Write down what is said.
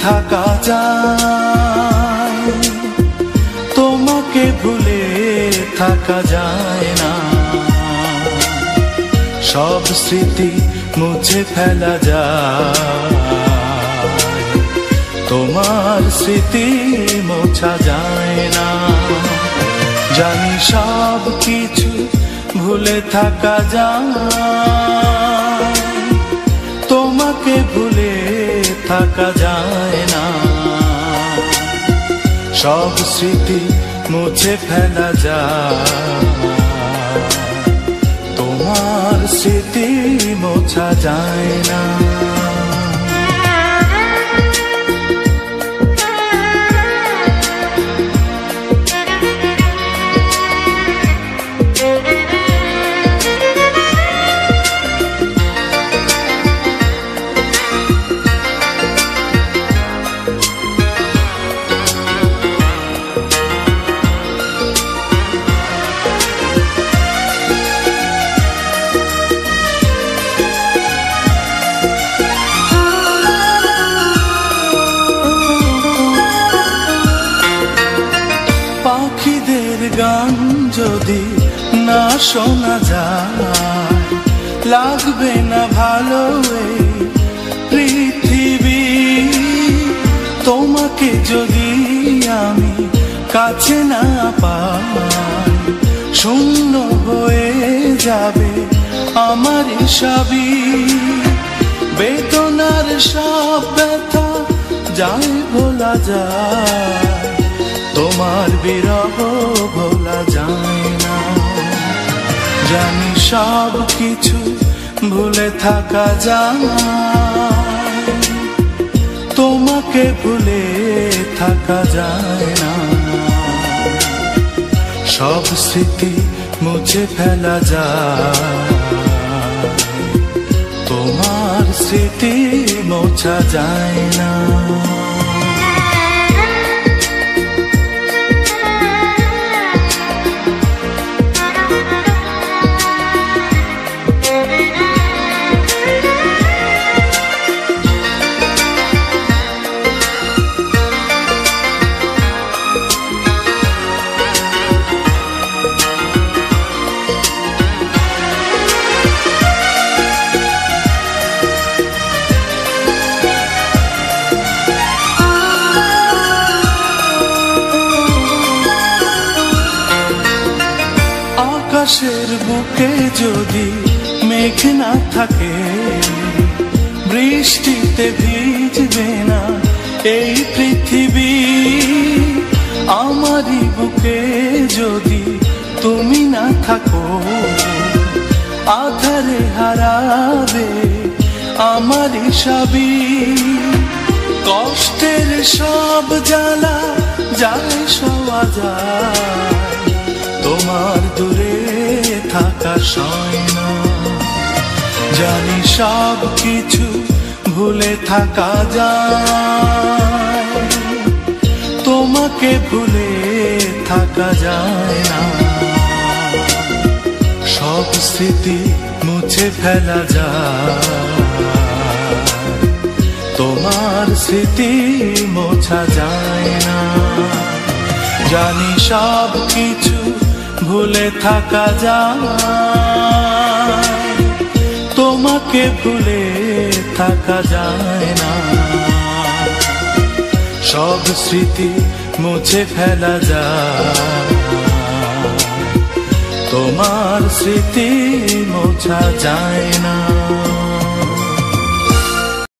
থাকা যায়, তোমাকে ভুলে থাকা যায় না। সব স্মৃতি মুছে ফেলা যায়, তোমার স্মৃতি মোছা যায় না। জানি সব কিছু ভুলে থাকা যায়, তোমাকে ভুলে থাকা যায় না। সব স্মৃতি মুছে ফেলা যায়, তোমার স্মৃতি মোছা যায় না। পাখিদের গান যদি না শোনা যায়, লাগবে না ভালো এই পৃথিবী। তোমাকে যদি আমি কাছে না পাই, শূন্য হয়ে যাবে আমার সবই। বেদনার সব ব্যথা যায় ভোলা যায়, তোমার বিরহ ভোলা যায় না। জানি সব কিছু ভুলে থাকা যায়, তোমাকে ভুলে থাকা যায় না। সব স্মৃতি মুছে ফেলা যায়, তোমার স্মৃতি মোছা যায় না। আকাশের বুকে যদি মেঘ না থাকে, বৃষ্টিতে ভিজবে না এই পৃথিবী। আমারই বুকে যদি তুমি না থাকো, আধারে হারাবে আমারই সবই। কষ্টের সব জ্বালা যায় সওয়া যায়, তোমার দূরে থাকা সয় না। জানি সব কিছু ভুলে থাকা যায়, তোমাকে ভুলে থাকা যায় না। সব স্মৃতি মুছে ফেলা যায়, তোমার স্মৃতি মোছা যায় না। জানি সব কিছু ভুলে থাকা যায়, তোমাকে ভুলে থাকা যায় না। সব স্মৃতি মুছে ফেলা যায়, তোমার স্মৃতি মোছা যায় না।